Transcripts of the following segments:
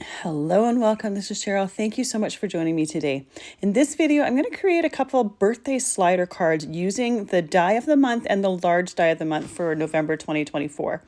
Hello and welcome. This is Cheryl. Thank you so much for joining me today. In this video, I'm going to create a couple of birthday slider cards using the die of the month and the large die of the month for November 2024.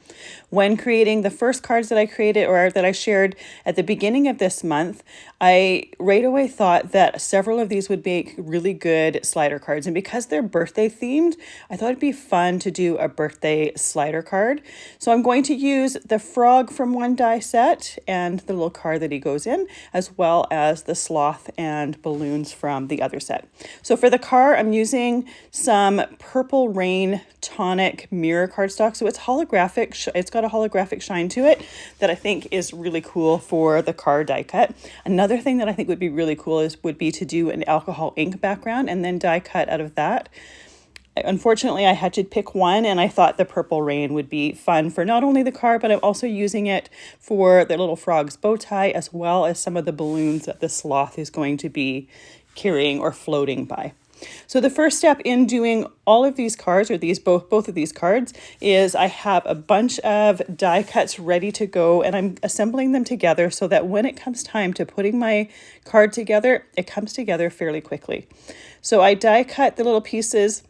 When creating the first cards that I created or that I shared at the beginning of this month, I right away thought that several of these would make really good slider cards. And because they're birthday themed, I thought it'd be fun to do a birthday slider card. So I'm going to use the frog from one die set and the little card that he goes in, as well as the sloth and balloons from the other set. So for the car, I'm using some Purple Rain Tonic Mirror cardstock. So it's holographic. It's got a holographic shine to it that I think is really cool for the car die cut. Another thing that I think would be really cool would be to do an alcohol ink background and then die cut out of that. Unfortunately, I had to pick one, and I thought the Purple Rain would be fun for not only the car, but I'm also using it for the little frog's bow tie, as well as some of the balloons that the sloth is going to be carrying or floating by. So the first step in doing all of these cards, or both of these cards, is I have a bunch of die cuts ready to go, and I'm assembling them together so that when it comes time to putting my card together, it comes together fairly quickly. So I die cut the little pieces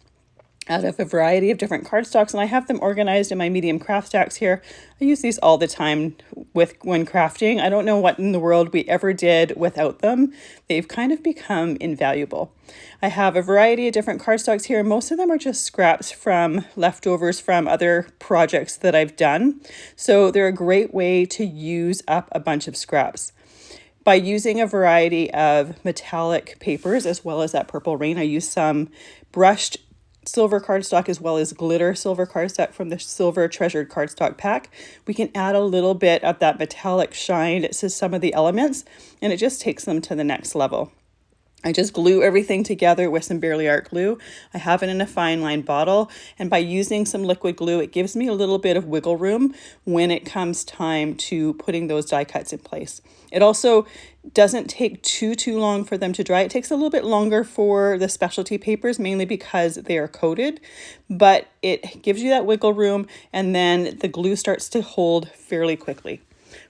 out of a variety of different cardstocks, and I have them organized in my medium craft stacks here. I use these all the time when crafting. I don't know what in the world we ever did without them. They've kind of become invaluable. I have a variety of different cardstocks here. Most of them are just scraps from leftovers from other projects that I've done. So they're a great way to use up a bunch of scraps. By using a variety of metallic papers, as well as that Purple Rain, I use some brushed silver cardstock as well as glitter silver cardstock from the Silver Treasured Cardstock pack. We can add a little bit of that metallic shine to some of the elements, and it just takes them to the next level. I just glue everything together with some Barely Art glue. I have it in a fine line bottle, and by using some liquid glue, it gives me a little bit of wiggle room when it comes time to putting those die cuts in place. It also doesn't take too long for them to dry. It takes a little bit longer for the specialty papers, mainly because they are coated, but it gives you that wiggle room, and then the glue starts to hold fairly quickly.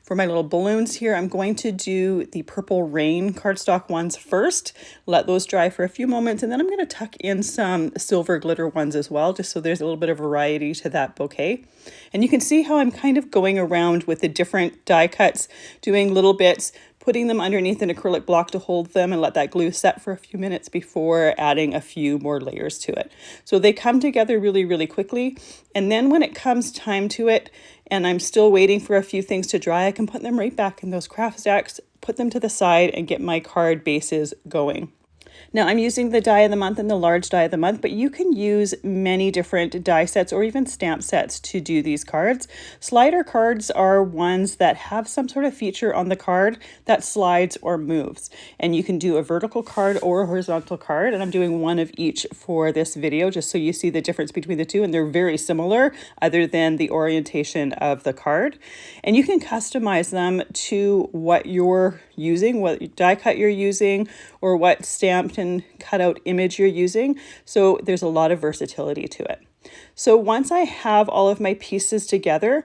For my little balloons here, I'm going to do the Purple Rain cardstock ones first, let those dry for a few moments, and then I'm going to tuck in some silver glitter ones as well, just so there's a little bit of variety to that bouquet. And you can see how I'm kind of going around with the different die cuts, doing little bits, putting them underneath an acrylic block to hold them and let that glue set for a few minutes before adding a few more layers to it. So they come together really quickly. And then when it comes time to it, and I'm still waiting for a few things to dry, I can put them right back in those craft stacks, put them to the side, and get my card bases going. Now I'm using the die of the month and the large die of the month, but you can use many different die sets or even stamp sets to do these cards. Slider cards are ones that have some sort of feature on the card that slides or moves. And you can do a vertical card or a horizontal card, and I'm doing one of each for this video just so you see the difference between the two, and they're very similar other than the orientation of the card. And you can customize them to what you're using, what die cut you're using, or what stamped and cut out image you're using. So there's a lot of versatility to it. So once I have all of my pieces together,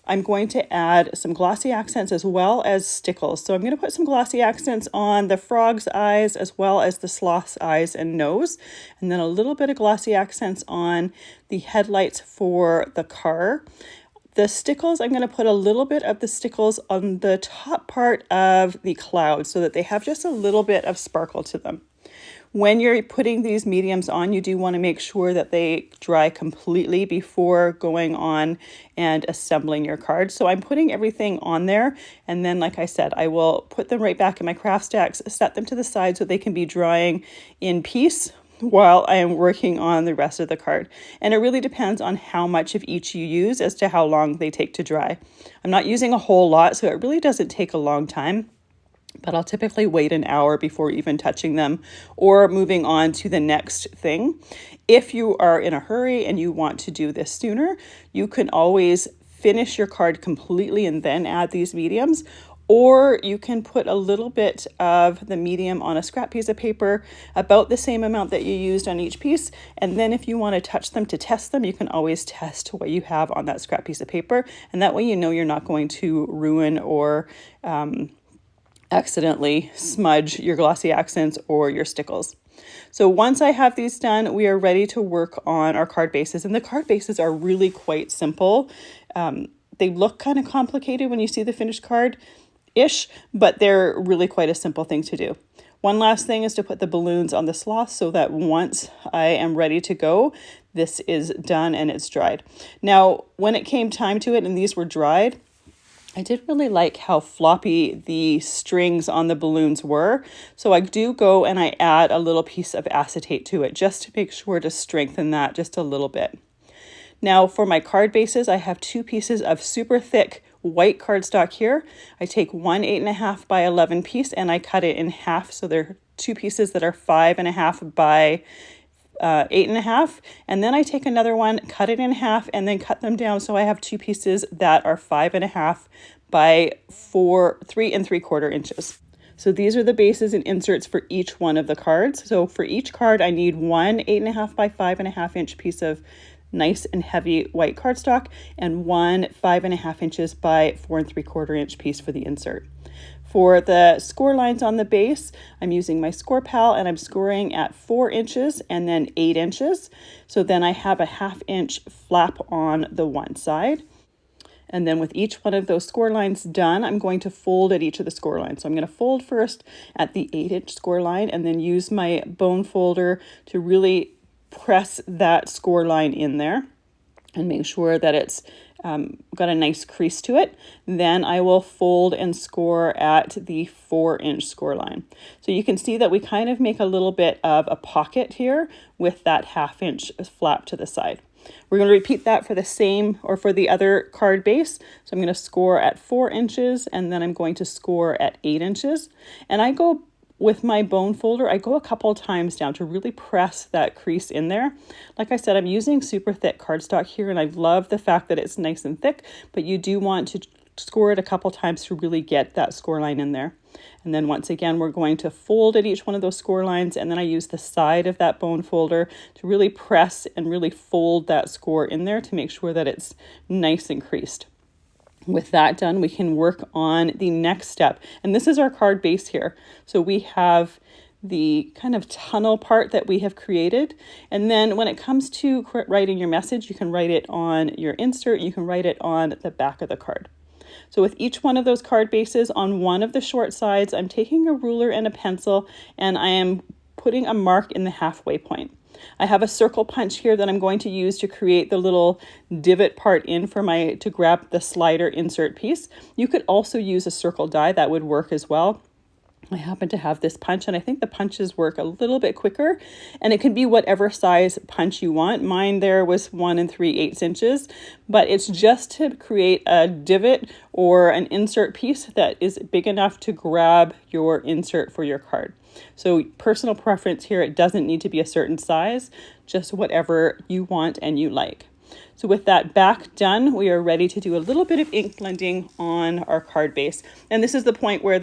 I'm going to add some glossy accents as well as stickles. So I'm going to put some glossy accents on the frog's eyes as well as the sloth's eyes and nose, and then a little bit of glossy accents on the headlights for the car. The stickles, I'm going to put a little bit of the stickles on the top part of the cloud so that they have just a little bit of sparkle to them. When you're putting these mediums on, you do want to make sure that they dry completely before going on and assembling your card. So I'm putting everything on there, and then like I said, I will put them right back in my craft stacks, set them to the side so they can be drying in peace while I am working on the rest of the card. And it really depends on how much of each you use as to how long they take to dry. I'm not using a whole lot, so it really doesn't take a long time, but I'll typically wait an hour before even touching them or moving on to the next thing. If you are in a hurry and you want to do this sooner, you can always finish your card completely and then add these mediums. or you can put a little bit of the medium on a scrap piece of paper, about the same amount that you used on each piece. And then if you want to touch them to test them, you can always test what you have on that scrap piece of paper. And that way you know you're not going to ruin or accidentally smudge your Glossy Accents or your Stickles. So once I have these done, we are ready to work on our card bases. And the card bases are really quite simple. They look kind of complicated when you see the finished card-ish, but they're really quite a simple thing to do. One last thing is to put the balloons on the sloth so that once I am ready to go, this is done and it's dried. Now, when it came time to it and these were dried, I did really like how floppy the strings on the balloons were. So I do go and I add a little piece of acetate to it just to make sure to strengthen that just a little bit. Now for my card bases, I have 2 pieces of super thick white cardstock here. I take one 8.5 by 11 piece and I cut it in half. So they're 2 pieces that are 5.5 by 8.5, and then I take another one, cut it in half, and then cut them down. So I have 2 pieces that are 5.5 by 3 3/4 inches. So these are the bases and inserts for each one of the cards. So for each card, I need one 8.5 by 5.5 inch piece of nice and heavy white cardstock and one 5.5 inches by 4 3/4 inch piece for the insert. For the score lines on the base, I'm using my Scor-Pal and I'm scoring at 4 inches and then 8 inches. So then I have a 1/2 inch flap on the one side. And then with each one of those score lines done, I'm going to fold at each of the score lines. So I'm going to fold first at the 8-inch score line and then use my bone folder to really press that score line in there and make sure that it's got a nice crease to it. Then I will fold and score at the 4-inch score line. So you can see that we kind of make a little bit of a pocket here with that 1/2 inch flap to the side. We're going to repeat that for the same or for the other card base. So I'm going to score at 4 inches and then I'm going to score at 8 inches. And I go with my bone folder, I go a couple times down to really press that crease in there. Like I said, I'm using super thick cardstock here and I love the fact that it's nice and thick, but you do want to score it a couple times to really get that score line in there. And then once again, we're going to fold at each one of those score lines, and then I use the side of that bone folder to really press and really fold that score in there to make sure that it's nice and creased. With that done, we can work on the next step. And this is our card base here. So we have the kind of tunnel part that we have created. And then when it comes to writing your message, you can write it on your insert, you can write it on the back of the card. So with each one of those card bases on one of the short sides, I'm taking a ruler and a pencil and I am putting a mark in the halfway point. I have a circle punch here that I'm going to use to create the little divot part in for to grab the slider insert piece. You could also use a circle die, that would work as well. I happen to have this punch and I think the punches work a little bit quicker, and it can be whatever size punch you want. Mine there was 1 3/8 inches, but it's just to create a divot or an insert piece that is big enough to grab your insert for your card. So personal preference here, it doesn't need to be a certain size, just whatever you want and you like. So with that back done, we are ready to do a little bit of ink blending on our card base. And this is the point where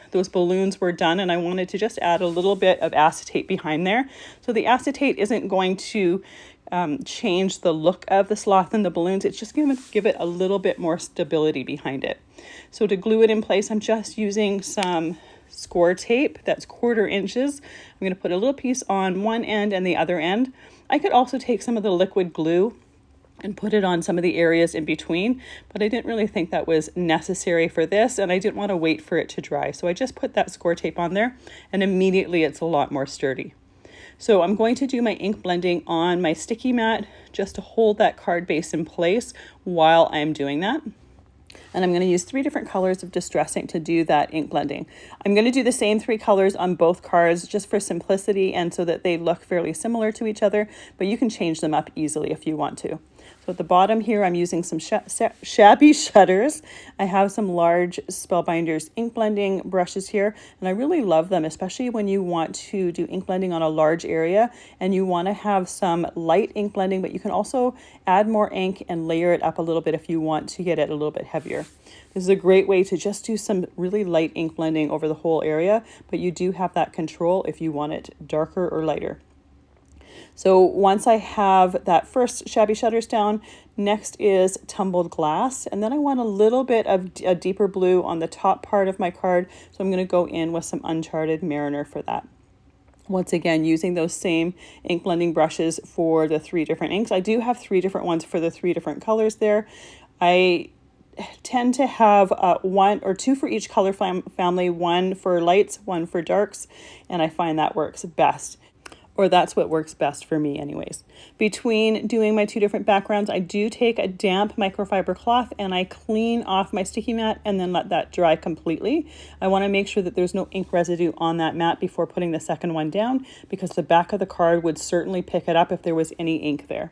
those balloons were done, and I wanted to just add a little bit of acetate behind there. So the acetate isn't going to change the look of the sloth and the balloons. It's just going to give it a little bit more stability behind it. So to glue it in place, I'm just using some score tape that's 1/4 inches. I'm going to put a little piece on one end and the other end. I could also take some of the liquid glue and put it on some of the areas in between, but I didn't really think that was necessary for this, and I didn't want to wait for it to dry. So I just put that score tape on there, and immediately it's a lot more sturdy. So I'm going to do my ink blending on my sticky mat just to hold that card base in place while I'm doing that. And I'm going to use 3 different colors of Distress ink to do that ink blending. I'm going to do the same 3 colors on both cards just for simplicity and so that they look fairly similar to each other, but you can change them up easily if you want to. So at the bottom here, I'm using some shabby shutters. I have some large Spellbinders ink blending brushes here, and I really love them, especially when you want to do ink blending on a large area and you want to have some light ink blending, but you can also add more ink and layer it up a little bit if you want to get it a little bit heavier. This is a great way to just do some really light ink blending over the whole area, but you do have that control if you want it darker or lighter. So once I have that first shabby shutters down, next is tumbled glass. And then I want a little bit of a deeper blue on the top part of my card. So I'm going to go in with some Uncharted Mariner for that. Once again, using those same ink blending brushes for the 3 different inks. I do have 3 different ones for the 3 different colors there. I tend to have 1 or 2 for each color family, 1 for lights, 1 for darks, and I find that works best. Or that's what works best for me anyways. Between doing my 2 different backgrounds, I do take a damp microfiber cloth and I clean off my sticky mat and then let that dry completely. I want to make sure that there's no ink residue on that mat before putting the second one down, because the back of the card would certainly pick it up if there was any ink there.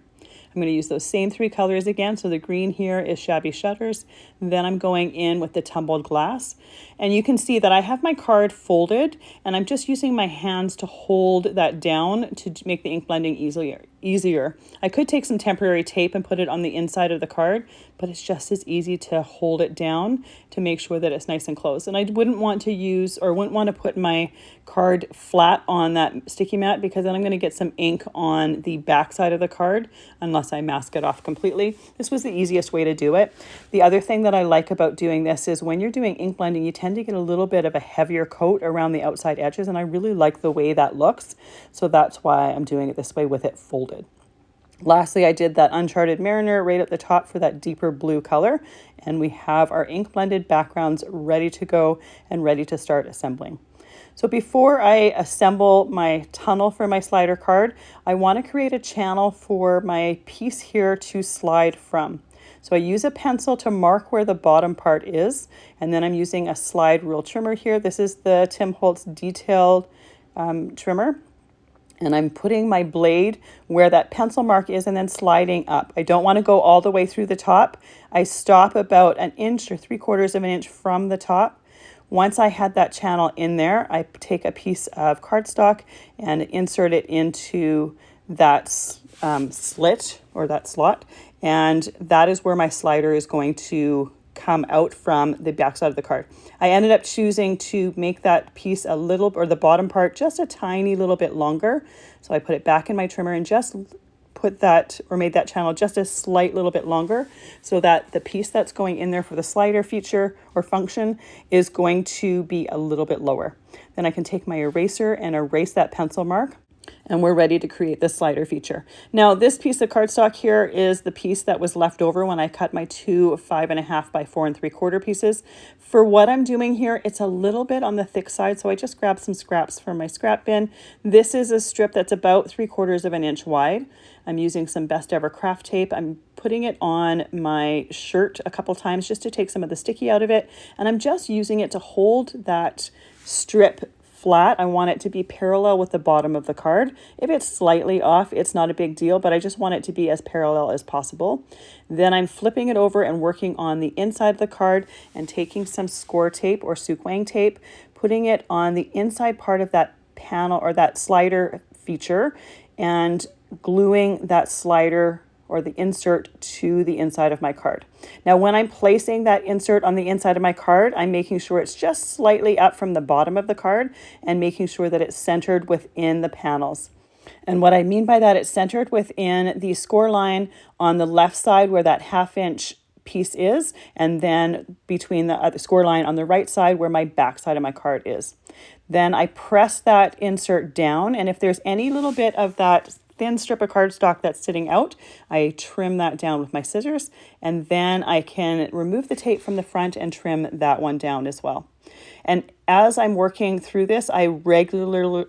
I'm going to use those same 3 colors again. So the green here is Shabby Shutters. Then I'm going in with the Tumbled Glass. And you can see that I have my card folded and I'm just using my hands to hold that down to make the ink blending easier. I could take some temporary tape and put it on the inside of the card, but it's just as easy to hold it down to make sure that it's nice and close. And I wouldn't want to put my card flat on that sticky mat, because then I'm going to get some ink on the back side of the card unless I mask it off completely. This was the easiest way to do it. The other thing that I like about doing this is when you're doing ink blending, you tend to get a little bit of a heavier coat around the outside edges, and I really like the way that looks. So that's why I'm doing it this way with it folded. Lastly, I did that Uncharted Mariner right at the top for that deeper blue color, and we have our ink blended backgrounds ready to go and ready to start assembling. So before I assemble my tunnel for my slider card, I want to create a channel for my piece here to slide from. So I use a pencil to mark where the bottom part is, and then I'm using a slide rule trimmer here. This is the Tim Holtz detailed trimmer. And I'm putting my blade where that pencil mark is and then sliding up. I don't want to go all the way through the top. I stop about 1 inch or 3/4 of an inch from the top. Once I had that channel in there, I take a piece of cardstock and insert it into that slit or that slot. And that is where my slider is going to come out from the back side of the card. I ended up choosing to make that piece a little, or the bottom part, just a tiny little bit longer. So I put it back in my trimmer and just made that channel just a slight little bit longer, so that the piece that's going in there for the slider feature or function is going to be a little bit lower. Then I can take my eraser and erase that pencil mark, and we're ready to create the slider feature. Now, this piece of cardstock here is the piece that was left over when I cut my 2 5.5 by 4 3/4 pieces. For what I'm doing here, it's a little bit on the thick side, so I just grabbed some scraps from my scrap bin. This is a strip that's about 3/4 of an inch wide. I'm using some Best Ever craft tape. I'm putting it on my shirt a couple times just to take some of the sticky out of it, and I'm just using it to hold that strip flat. I want it to be parallel with the bottom of the card. If it's slightly off, it's not a big deal, but I just want it to be as parallel as possible. Then I'm flipping it over and working on the inside of the card and taking some score tape or Sukwang tape, putting it on the inside part of that panel or that slider feature, and gluing that slider or the insert to the inside of my card. Now, when I'm placing that insert on the inside of my card, I'm making sure it's just slightly up from the bottom of the card and making sure that it's centered within the panels. And what I mean by that, it's centered within the score line on the left side where that 1/2 inch piece is, and then between the other score line on the right side where my back side of my card is. Then I press that insert down, and if there's any little bit of that thin strip of cardstock that's sitting out, I trim that down with my scissors, and then I can remove the tape from the front and trim that one down as well. And as I'm working through this, I regularly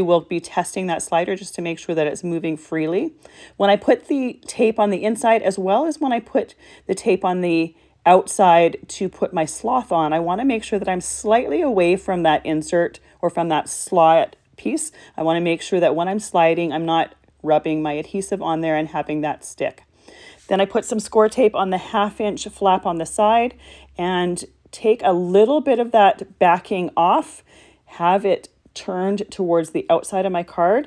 will be testing that slider just to make sure that it's moving freely. When I put the tape on the inside, as well as when I put the tape on the outside to put my sloth on, I want to make sure that I'm slightly away from that insert or from that slot piece. I want to make sure that when I'm sliding, I'm not rubbing my adhesive on there and having that stick. Then I put some score tape on the 1/2 inch flap on the side and take a little bit of that backing off, have it turned towards the outside of my card.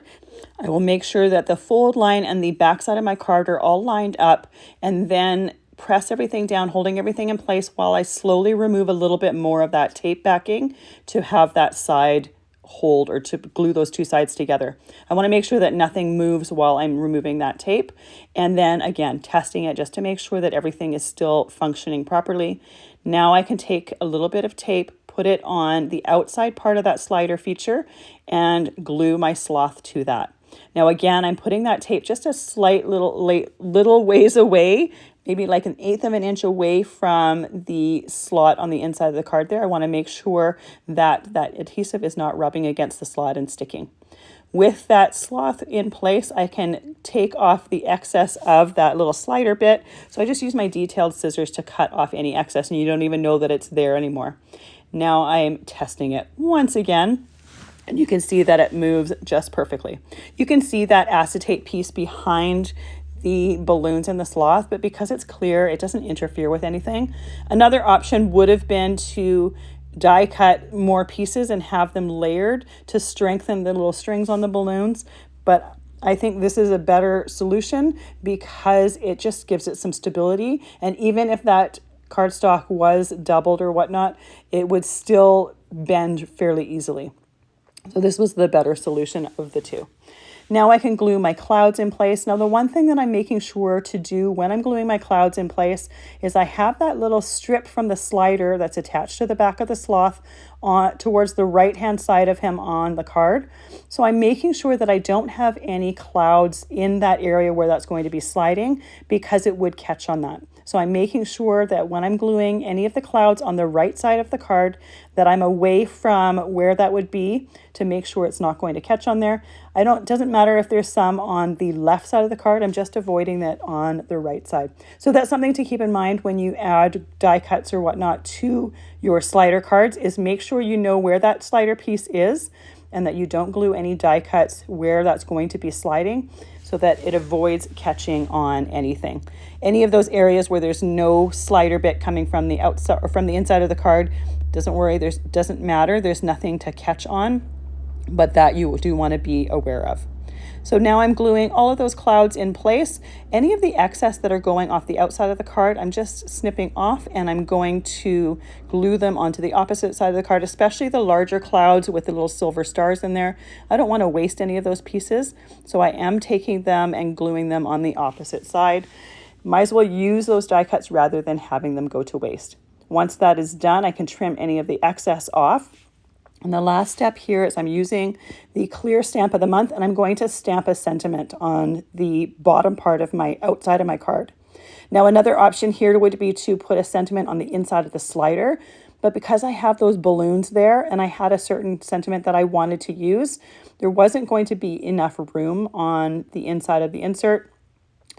I will make sure that the fold line and the back side of my card are all lined up, and then press everything down, holding everything in place while I slowly remove a little bit more of that tape backing to have that side hold, or to glue those two sides together. I want to make sure that nothing moves while I'm removing that tape. And then again, testing it just to make sure that everything is still functioning properly. Now I can take a little bit of tape, put it on the outside part of that slider feature, and glue my sloth to that. Now again, I'm putting that tape just a slight little ways away, maybe like 1/8 of an inch away from the slot on the inside of the card there. I want to make sure that that adhesive is not rubbing against the slot and sticking. With that sloth in place, I can take off the excess of that little slider bit. So I just use my detailed scissors to cut off any excess, and you don't even know that it's there anymore. Now I'm testing it once again, and you can see that it moves just perfectly. You can see that acetate piece behind the balloons in the sloth, but because it's clear, it doesn't interfere with anything. Another option would have been to die cut more pieces and have them layered to strengthen the little strings on the balloons, but I think this is a better solution because it just gives it some stability, and even if that cardstock was doubled or whatnot, it would still bend fairly easily. So this was the better solution of the two. Now I can glue my clouds in place. Now the one thing that I'm making sure to do when I'm gluing my clouds in place is I have that little strip from the slider that's attached to the back of the sloth on towards the right hand side of him on the card. So I'm making sure that I don't have any clouds in that area where that's going to be sliding, because it would catch on that. So I'm making sure that when I'm gluing any of the clouds on the right side of the card, that I'm away from where that would be to make sure it's not going to catch on there. It doesn't matter if there's some on the left side of the card, I'm just avoiding that on the right side. So that's something to keep in mind when you add die cuts or whatnot to your slider cards, is make sure you know where that slider piece is and that you don't glue any die cuts where that's going to be sliding, so that it avoids catching on anything. Any of those areas where there's no slider bit coming from the outside or from the inside of the card, doesn't worry, doesn't matter, there's nothing to catch on, but that you do want to be aware of. So now I'm gluing all of those clouds in place. Any of the excess that are going off the outside of the card, I'm just snipping off, and I'm going to glue them onto the opposite side of the card, especially the larger clouds with the little silver stars in there. I don't want to waste any of those pieces, so I am taking them and gluing them on the opposite side. Might as well use those die cuts rather than having them go to waste. Once that is done, I can trim any of the excess off. And the last step here is I'm using the clear stamp of the month, and I'm going to stamp a sentiment on the bottom part of my outside of my card. Now another option here would be to put a sentiment on the inside of the slider, but because I have those balloons there and I had a certain sentiment that I wanted to use, there wasn't going to be enough room on the inside of the insert.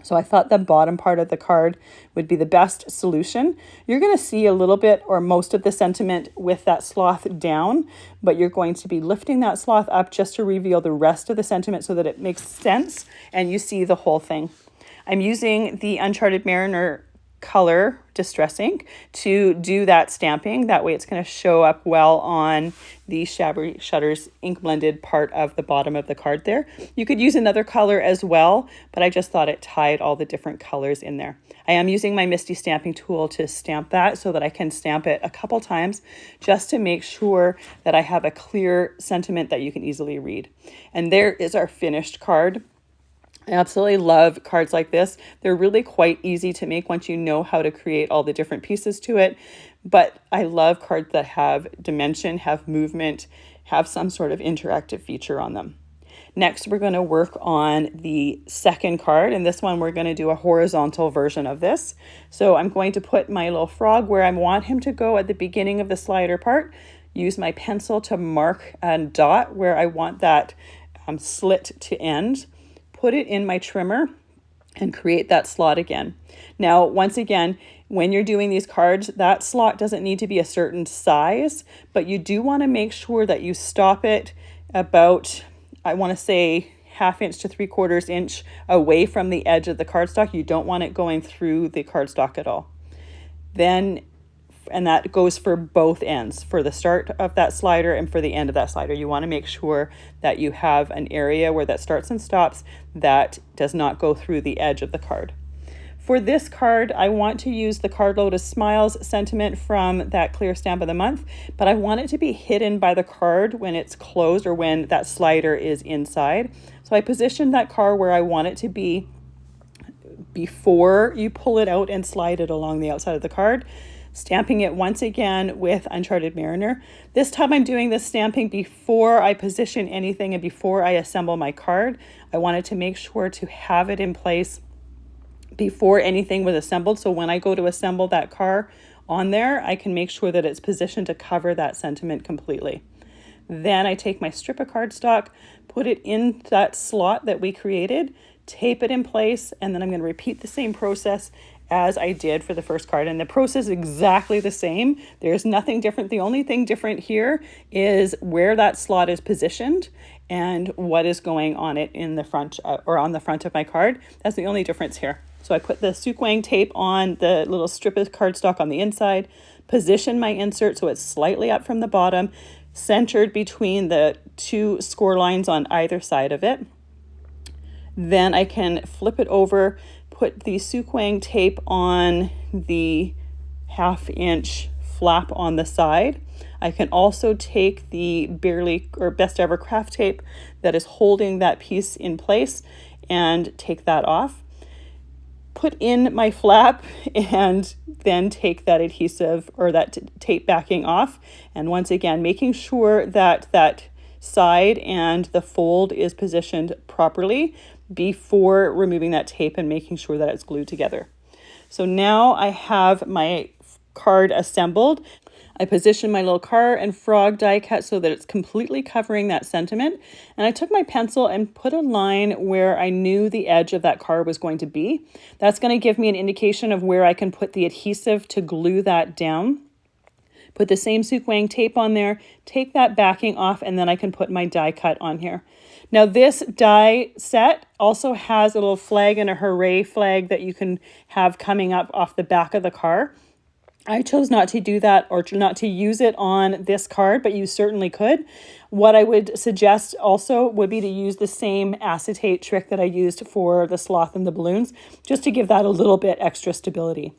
So I thought the bottom part of the card would be the best solution. You're going to see a little bit or most of the sentiment with that sloth down, but you're going to be lifting that sloth up just to reveal the rest of the sentiment so that it makes sense and you see the whole thing. I'm using the Uncharted Mariner color distress ink to do that stamping. That way it's going to show up well on the Shabby Shutters ink blended part of the bottom of the card there. You could use another color as well, but I just thought it tied all the different colors in there. I am using my Misty stamping tool to stamp that so that I can stamp it a couple times just to make sure that I have a clear sentiment that you can easily read. And there is our finished card. I absolutely love cards like this. They're really quite easy to make once you know how to create all the different pieces to it. But I love cards that have dimension, have movement, have some sort of interactive feature on them. Next, we're going to work on the second card, and this one we're going to do a horizontal version of this. So I'm going to put my little frog where I want him to go at the beginning of the slider part, use my pencil to mark a dot where I want that slit to end, put it in my trimmer, and create that slot again. Now, once again, when you're doing these cards, that slot doesn't need to be a certain size, but you do want to make sure that you stop it about, I want to say 1/2 inch to 3/4 inch away from the edge of the cardstock. You don't want it going through the cardstock at all. Then, and that goes for both ends, for the start of that slider and for the end of that slider. You want to make sure that you have an area where that starts and stops that does not go through the edge of the card. For this card, I want to use the Card Lotus Smiles sentiment from that clear stamp of the month, but I want it to be hidden by the card when it's closed or when that slider is inside. So I positioned that card where I want it to be before you pull it out and slide it along the outside of the card, stamping it once again with Uncharted Mariner. This time I'm doing this stamping before I position anything and before I assemble my card. I wanted to make sure to have it in place before anything was assembled. So when I go to assemble that card on there, I can make sure that it's positioned to cover that sentiment completely. Then I take my strip of cardstock, put it in that slot that we created, tape it in place, and then I'm going to repeat the same process as I did for the first card. And the process is exactly the same. There's nothing different. The only thing different here is where that slot is positioned and what is going on it in the front or on the front of my card. That's the only difference here. So I put the Sukwang tape on the little strip of cardstock on the inside, position my insert so it's slightly up from the bottom, centered between the two score lines on either side of it. Then I can flip it over, put the Sukwang tape on the 1/2 inch flap on the side. I can also take the Best Ever Craft tape that is holding that piece in place and take that off. Put in my flap and then take that adhesive or that tape backing off. And once again, making sure that that side and the fold is positioned properly before removing that tape and making sure that it's glued together. So now I have my card assembled. I positioned my little car and frog die cut so that it's completely covering that sentiment. And I took my pencil and put a line where I knew the edge of that card was going to be. That's going to give me an indication of where I can put the adhesive to glue that down. Put the same Sukwang tape on there, take that backing off, and then I can put my die cut on here. Now this die set also has a little flag and a Hooray flag that you can have coming up off the back of the car. I chose not to do that or not to use it on this card, but you certainly could. What I would suggest also would be to use the same acetate trick that I used for the sloth and the balloons, just to give that a little bit extra stability.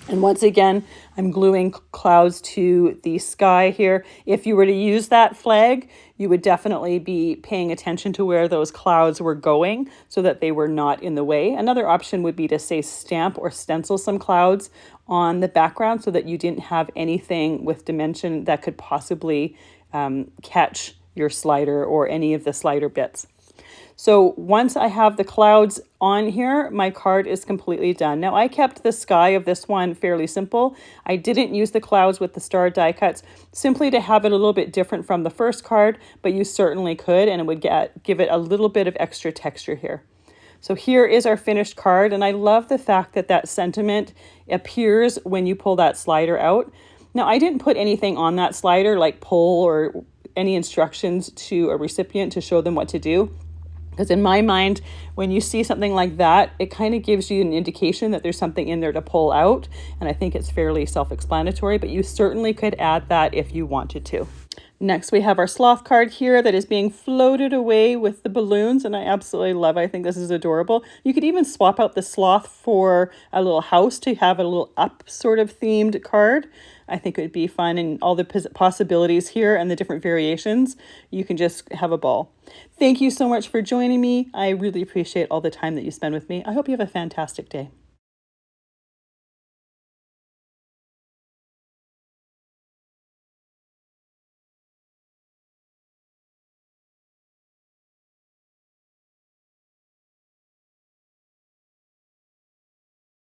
And once again, I'm gluing clouds to the sky here. If you were to use that flag, you would definitely be paying attention to where those clouds were going so that they were not in the way. Another option would be to say stamp or stencil some clouds on the background so that you didn't have anything with dimension that could possibly catch your slider or any of the slider bits. So once I have the clouds on here, my card is completely done. Now I kept the sky of this one fairly simple. I didn't use the clouds with the star die cuts simply to have it a little bit different from the first card, but you certainly could, and it would give it a little bit of extra texture here. So here is our finished card, and I love the fact that that sentiment appears when you pull that slider out. Now I didn't put anything on that slider like pull or any instructions to a recipient to show them what to do. Because in my mind, when you see something like that, it kind of gives you an indication that there's something in there to pull out. And I think it's fairly self-explanatory, but you certainly could add that if you wanted to. Next, we have our sloth card here that is being floated away with the balloons, and I absolutely love it. I think this is adorable. You could even swap out the sloth for a little house to have a little up sort of themed card. I think it would be fun, and all the possibilities here and the different variations, you can just have a ball. Thank you so much for joining me. I really appreciate all the time that you spend with me. I hope you have a fantastic day.